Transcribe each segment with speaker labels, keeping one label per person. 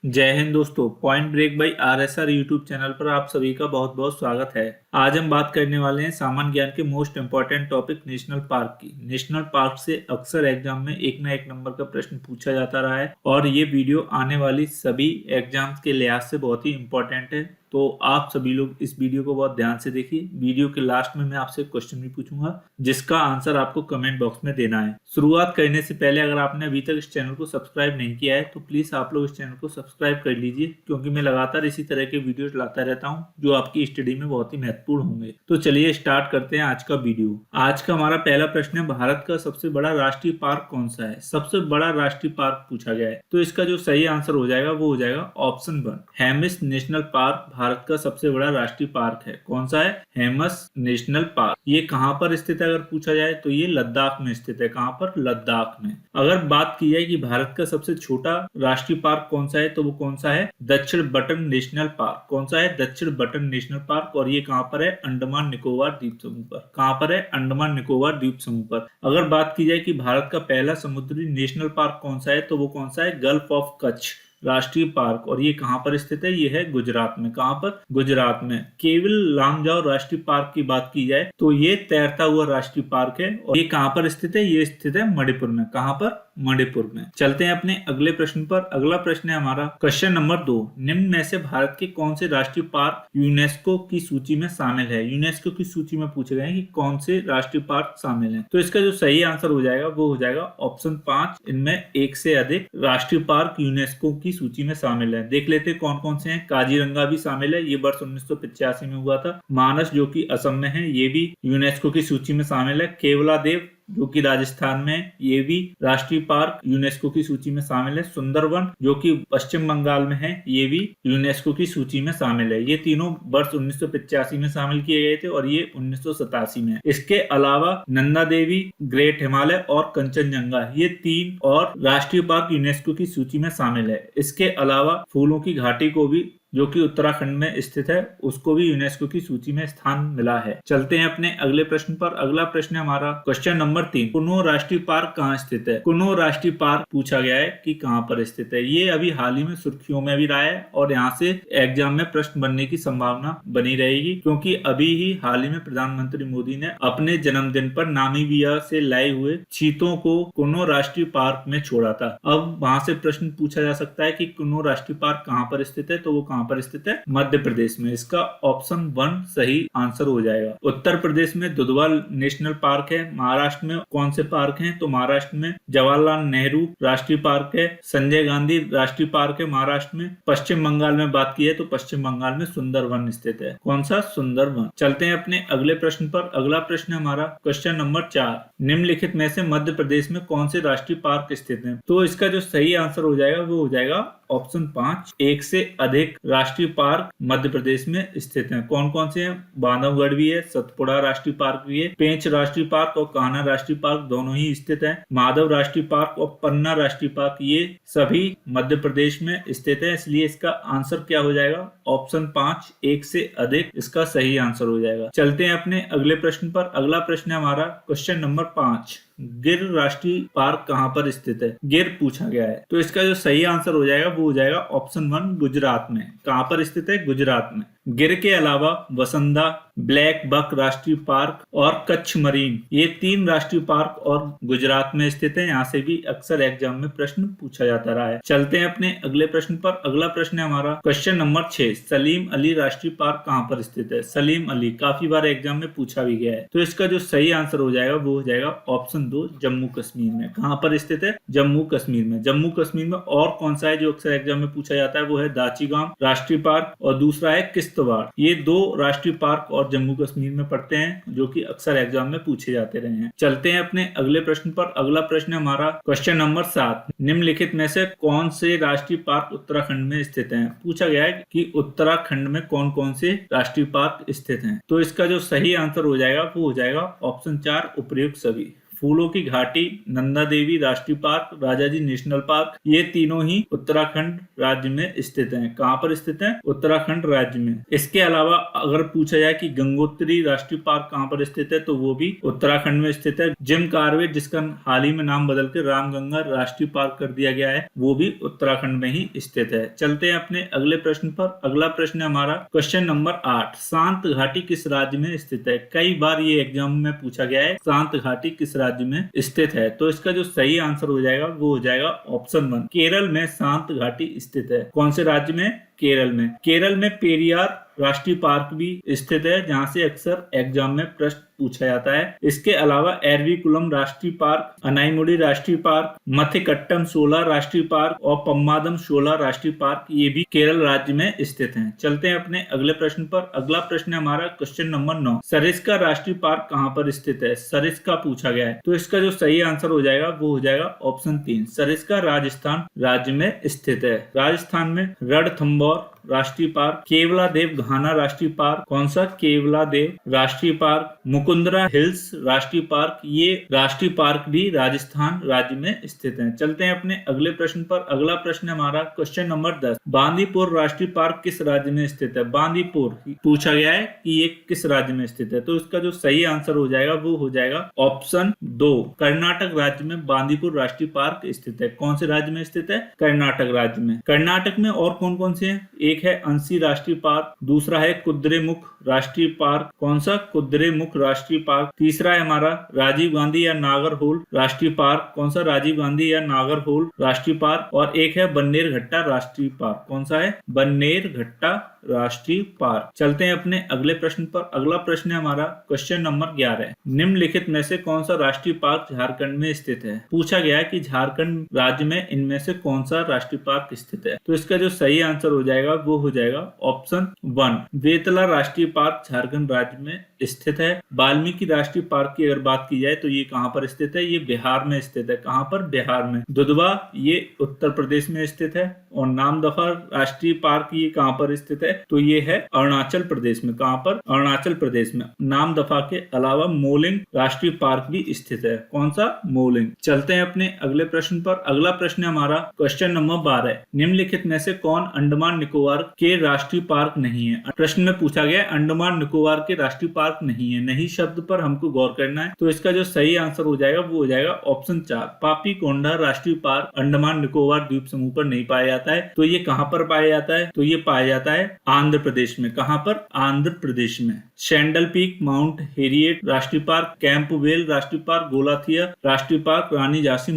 Speaker 1: जय हिंद दोस्तों। Point break by RSR YouTube channel पर आप सभी का बहुत बहुत स्वागत है। आज हम बात करने वाले हैं सामान्य ज्ञान के most important topic national park की। नेशनल पार्क से अक्सर एग्जाम में एक ना एक नंबर का प्रश्न पूछा जाता रहा है और ये वीडियो आने वाली सभी एग्जाम्स के लिहाज से बहुत ही इंपॉर्टेंट है, तो आप सभी लोग इस वीडियो को बहुत ध्यान से देखिए। वीडियो के लास्ट में मैं आपसे क्वेश्चन भी पूछूंगा जिसका आंसर आपको कमेंट बॉक्स में देना है। शुरुआत करने से पहले अगर आपने अभी तक इस चैनल को सब्सक्राइब नहीं किया है तो प्लीज आप लोग इस चैनल को सब्सक्राइब कर लीजिए, क्योंकि मैं लगातार इसी तरह के वीडियो लाता रहता हूं जो आपकी स्टडी में बहुत ही महत्वपूर्ण होंगे। तो चलिए स्टार्ट करते हैं आज का वीडियो। आज का हमारा पहला प्रश्न है, भारत का सबसे बड़ा राष्ट्रीय पार्क कौन सा है? सबसे बड़ा राष्ट्रीय पार्क पूछा गया है, तो इसका जो सही आंसर हो जाएगा वो हो जाएगा option 1, Hemis national park Bharat का सबसे बड़ा राष्ट्रीय पार्क है। कौन सा है? हेमस नेशनल पार्क। ये कहां पर स्थित है अगर पूछा जाए तो ये लद्दाख में स्थित है। कहां पर? लद्दाख में। अगर बात की जाए कि भारत का सबसे छोटा राष्ट्रीय पार्क कौन सा है तो वो कौन सा है? दक्षिण बटन नेशनल पार्क। कौन सा है? दक्षिण बटन नेशनल पार्क। और ये कहां पर है? अंडमान निकोबार द्वीप समूह पर। कहां पर है? अंडमान निकोबार द्वीप समूह पर। अगर बात की जाए कि भारत का पहला समुद्री नेशनल पार्क कौन सा है तो वो कौन सा है? गल्फ ऑफ कच्छ राष्ट्रीय पार्क। और ये कहां पर स्थित है? ये है गुजरात में। कहां पर? गुजरात में। केवल लामजाओ राष्ट्रीय पार्क की बात की जाए तो ये तैरता हुआ राष्ट्रीय पार्क है। और ये कहां पर स्थित है? ये स्थित है मणिपुर में। कहां पर? मणिपुर में। चलते हैं अपने अगले प्रश्न पर। अगला प्रश्न है हमारा क्वेश्चन नंबर 2, निम्न में से भारत के कौन से राष्ट्रीय पार्क यूनेस्को की सूची में शामिल है? यूनेस्को की सूची में पूछे गए हैं कि कौन से राष्ट्रीय पार्क शामिल हैं। तो इसका जो सही आंसर हो जाएगा वो हो जाएगा ऑप्शन 5, इनमें एक से अधिक राष्ट्रीय पार्क यूनेस्को की सूची में शामिल है। देख लेते हैं कौन कौन से हैं। काजीरंगा भी शामिल है, ये वर्ष 1985 में हुआ था। मानस जो कि असम में है, ये भी यूनेस्को की सूची में शामिल है। केवलादेव जो कि राजस्थान में, ये भी राष्ट्रीय पार्क यूनेस्को की सूची में शामिल है। सुंदरवन जो कि पश्चिम बंगाल में है, ये भी यूनेस्को की सूची में शामिल है। ये तीनों वर्ष 1985 में शामिल किए गए थे और ये 1987 में। इसके अलावा नंदा देवी, ग्रेट हिमालय और कंचनजंगा, ये 3 और राष्ट्रीय पार्क यूनेस्को की सूची में शामिल है। इसके अलावा फूलों की घाटी को भी, जो कि उत्तराखंड में स्थित है, उसको भी यूनेस्को की सूची में स्थान मिला है। चलते हैं अपने अगले प्रश्न पर। अगला प्रश्न है हमारा क्वेश्चन नंबर 3, कुनो राष्ट्रीय पार्क कहाँ स्थित है? कुनो राष्ट्रीय पार्क पूछा गया है कि कहाँ पर स्थित है। ये अभी हाल ही में सुर्खियों में भी रहा है और यहाँ से एग्जाम में प्रश्न बनने की संभावना बनी रहेगी, क्योंकि अभी ही हाल ही में प्रधानमंत्री मोदी ने अपने जन्मदिन पर नामीबिया से लाए हुए चीतों को कुनो राष्ट्रीय पार्क में छोड़ा था। अब वहां से प्रश्न पूछा जा सकता है कि कुनो राष्ट्रीय पार्क कहाँ पर स्थित है, तो वो कहां पर स्थित है? मध्य प्रदेश में। इसका ऑप्शन 1 सही आंसर हो जाएगा। उत्तर प्रदेश में दुधवा नेशनल पार्क है। महाराष्ट्र में कौन से पार्क हैं? तो महाराष्ट्र में जवाहरलाल नेहरू राष्ट्रीय पार्क है, संजय गांधी राष्ट्रीय पार्क है महाराष्ट्र में। पश्चिम बंगाल में बात की है तो पश्चिम बंगाल में सुंदरवन स्थित है। कौन सा? सुंदरवन। चलते हैं अपने अगले प्रश्न पर। अगला प्रश्न है हमारा क्वेश्चन नंबर 4, निम्नलिखित में से मध्य प्रदेश में कौन से राष्ट्रीय पार्क स्थित है? तो इसका जो सही आंसर हो जाएगा वो हो जाएगा ऑप्शन 5, एक से अधिक राष्ट्रीय पार्क मध्य प्रदेश में स्थित हैं। कौन कौन से हैं? बांधवगढ़ भी है, सतपुड़ा राष्ट्रीय पार्क भी है, पेंच राष्ट्रीय पार्क और कान्हा राष्ट्रीय पार्क दोनों ही स्थित हैं। माधव राष्ट्रीय पार्क और पन्ना राष्ट्रीय पार्क, ये सभी मध्य प्रदेश में स्थित है। इसलिए इसका आंसर क्या हो जाएगा? ऑप्शन 5, एक से अधिक इसका सही आंसर हो जाएगा। चलते हैं अपने अगले प्रश्न पर। अगला प्रश्न है हमारा क्वेश्चन नंबर 5, गिर राष्ट्रीय पार्क कहां पर स्थित है? गिर पूछा गया है, तो इसका जो सही आंसर हो जाएगा वो हो जाएगा ऑप्शन 1, गुजरात में। कहां पर स्थित है? गुजरात में। गिर के अलावा वसंदा, ब्लैक बक राष्ट्रीय पार्क और कच्छ मरीन, ये 3 राष्ट्रीय पार्क और गुजरात में स्थित है। यहाँ से भी अक्सर एग्जाम में प्रश्न पूछा जाता रहा है। चलते हैं अपने अगले प्रश्न पर। अगला प्रश्न है हमारा क्वेश्चन नंबर 6, सलीम अली राष्ट्रीय पार्क कहां पर स्थित है? सलीम अली काफी बार एग्जाम में पूछा भी गया है, तो इसका जो सही आंसर हो जाएगा वो हो जाएगा ऑप्शन 2, जम्मू कश्मीर में। कहां पर स्थित है? जम्मू कश्मीर में। जम्मू कश्मीर में और कौन सा है जो अक्सर एग्जाम में पूछा जाता है? वो है दाचीगाम राष्ट्रीय पार्क और दूसरा है किश्तवाड़। ये 2 राष्ट्रीय पार्क और जम्मू कश्मीर में पड़ते हैं, जो कि अक्सर एग्जाम में पूछे जाते रहे हैं। चलते हैं अपने अगले प्रश्न पर। अगला प्रश्न है हमारा क्वेश्चन नंबर 7, निम्नलिखित में से कौन से राष्ट्रीय पार्क उत्तराखंड में स्थित हैं? पूछा गया है कि उत्तराखंड में कौन कौन से राष्ट्रीय पार्क स्थित हैं। तो इसका जो सही आंसर हो जाएगा वो हो जाएगा ऑप्शन 4, उपर्युक्त सभी। फूलों की घाटी, नंदा देवी राष्ट्रीय पार्क, राजाजी नेशनल पार्क, ये तीनों ही उत्तराखंड राज्य में स्थित हैं। कहां पर स्थित हैं? उत्तराखंड राज्य में। इसके अलावा अगर पूछा जाए कि गंगोत्री राष्ट्रीय पार्क कहां पर स्थित है, तो वो भी उत्तराखंड में स्थित है। जिम कॉर्बेट, जिसका हाल ही में नाम बदल के रामगंगा राष्ट्रीय पार्क कर दिया गया है, वो भी उत्तराखंड में ही स्थित है। चलते हैं अपने अगले प्रश्न पर। अगला प्रश्न है हमारा क्वेश्चन नंबर 8, शांत घाटी किस राज्य में स्थित है? कई बार ये एग्जाम में पूछा गया है, शांत घाटी किस राज्य में स्थित है? तो इसका जो सही आंसर हो जाएगा वो हो जाएगा ऑप्शन 1, केरल में शांत घाटी स्थित है। कौन से राज्य में? केरल में। केरल में पेरियार राष्ट्रीय पार्क भी स्थित है, जहां से अक्सर एग्जाम में प्रश्न पूछा जाता है। इसके अलावा एरविकुलम राष्ट्रीय पार्क, अनाईमुडी राष्ट्रीय पार्क, मथिकट्टम शोला राष्ट्रीय पार्क और पम्मादम शोला राष्ट्रीय पार्क, ये भी केरल राज्य में स्थित हैं। चलते हैं अपने अगले प्रश्न पर। अगला प्रश्न है हमारा क्वेश्चन नंबर 9, सरिस्का राष्ट्रीय पार्क कहां पर स्थित है? सरिस्का पूछा गया है, तो इसका जो सही आंसर हो जाएगा वो हो जाएगा ऑप्शन 3, सरिस्का राजस्थान राज्य में स्थित है। राजस्थान में रणथंभौर राष्ट्रीय पार्क, केवलादेव घाना राष्ट्रीय पार्क, कौन सा? केवलादेव राष्ट्रीय पार्क, मुकुंदरा हिल्स राष्ट्रीय पार्क, ये राष्ट्रीय पार्क भी राजस्थान राज्य में स्थित हैं। चलते हैं अपने अगले प्रश्न पर। अगला प्रश्न हमारा क्वेश्चन नंबर 10, बांदीपुर राष्ट्रीय पार्क किस राज्य में स्थित है? बांदीपुर पूछा गया है कि ये किस राज्य में स्थित है, तो इसका जो सही आंसर हो जाएगा वो हो जाएगा ऑप्शन 2, कर्नाटक राज्य में बांदीपुर राष्ट्रीय पार्क स्थित है। कौन से राज्य में स्थित है? कर्नाटक राज्य में। कर्नाटक में और कौन कौन से हैं? एक है अंसी राष्ट्रीय पार्क, दूसरा है कुद्रेमुख राष्ट्रीय पार्क, कौन सा? कुद्रेमुख राष्ट्रीय पार्क। तीसरा है हमारा राजीव गांधी या नागरहोल राष्ट्रीय पार्क, कौन सा? राजीव गांधी या नागरहोल राष्ट्रीय पार्क। और एक है बन्नेरघट्टा राष्ट्रीय पार्क, कौन सा है? बन्नेरघट्टा राष्ट्रीय पार्क। चलते हैं अपने अगले प्रश्न पर। अगला प्रश्न है हमारा क्वेश्चन नंबर 11, निम्नलिखित में से कौन सा राष्ट्रीय पार्क झारखंड में स्थित है? पूछा गया है कि झारखंड राज्य में इनमें से कौन सा राष्ट्रीय पार्क स्थित है, तो इसका जो सही आंसर हो जाएगा वो हो जाएगा ऑप्शन 1, बेतला राष्ट्रीय पार्क झारखंड राज्य में स्थित है। वाल्मीकि राष्ट्रीय पार्क की अगर बात की जाए तो ये कहां पर स्थित है? ये बिहार में स्थित है। कहां पर? बिहार में। दुधवा ये उत्तर प्रदेश में स्थित है। और नामदफा राष्ट्रीय पार्क ये कहां पर स्थित है? तो ये है अरुणाचल प्रदेश में। कहां पर? अरुणाचल प्रदेश में। नामदफा के अलावा मोलिंग राष्ट्रीय पार्क भी स्थित है। कौन सा? मोलिंग। चलते हैं अपने अगले प्रश्न पर। अगला प्रश्न है हमारा क्वेश्चन नंबर 12, निम्नलिखित में से कौन अंडमान निकोबार के राष्ट्रीय पार्क नहीं है? प्रश्न में पूछा गया अंडमान निकोबार के राष्ट्रीय पार्क नहीं है, नहीं शब्द पर हमको गौर करना है, तो इसका जो सही आंसर हो जाएगा वो हो जाएगा ऑप्शन 4, पापी कोंडा राष्ट्रीय पार्क अंडमान निकोबार द्वीप समूह पर नहीं पाया जाता है। तो ये कहां पर पाया जाता है? तो ये पाया जाता है आंध्र प्रदेश में। कहां पर? आंध्र प्रदेश में। सैंडल पीक, माउंट हेरिएट राष्ट्रीय पार्क, कैंपवेल राष्ट्रीय पार्क, गोलाथिया राष्ट्रीय पार्क, रानी झांसी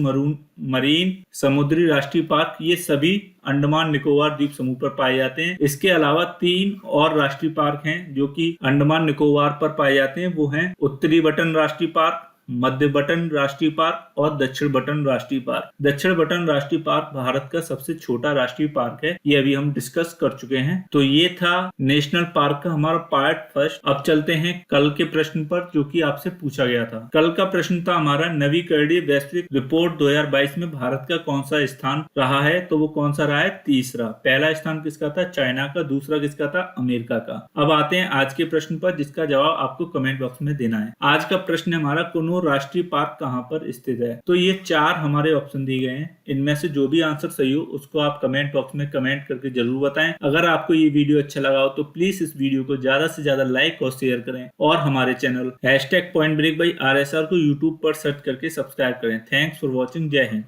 Speaker 1: मरीन समुद्री राष्ट्रीय पार्क, ये सभी अंडमान निकोबार द्वीप समूह पर पाए जाते हैं। इसके अलावा 3 और राष्ट्रीय पार्क हैं जो कि अंडमान निकोबार पर पाए जाते हैं, वो हैं उत्तरी बटन राष्ट्रीय पार्क, मध्य बटन राष्ट्रीय पार्क और दक्षिण बटन राष्ट्रीय पार्क। दक्षिण बटन राष्ट्रीय पार्क भारत का सबसे छोटा राष्ट्रीय पार्क है, ये अभी हम डिस्कस कर चुके हैं। तो ये था नेशनल पार्क का हमारा पार्ट फर्स्ट। अब चलते हैं कल के प्रश्न पर जो कि आपसे पूछा गया था। कल का प्रश्न था हमारा नवीकरणीय वैश्विक रिपोर्ट 2022 में भारत का कौन सा स्थान रहा है? तो वो कौन सा रहा है? तीसरा। पहला स्थान किसका था? चाइना का। दूसरा किसका था? अमेरिका का। अब आते हैं आज के प्रश्न पर जिसका जवाब आपको कमेंट बॉक्स में देना है। आज का प्रश्न हमारा कुन्नूर राष्ट्रीय पार्क कहां पर स्थित है? तो ये 4 हमारे ऑप्शन दिए गए हैं, इनमें से जो भी आंसर सही हो उसको आप कमेंट बॉक्स में कमेंट करके जरूर बताएं। अगर आपको ये वीडियो अच्छा लगा हो तो प्लीज इस वीडियो को ज्यादा से ज्यादा लाइक और शेयर करें और हमारे चैनल #PointBreak by RSR को यूट्यूब पर सर्च करके सब्सक्राइब करें। Thanks for watching. जय हिंद।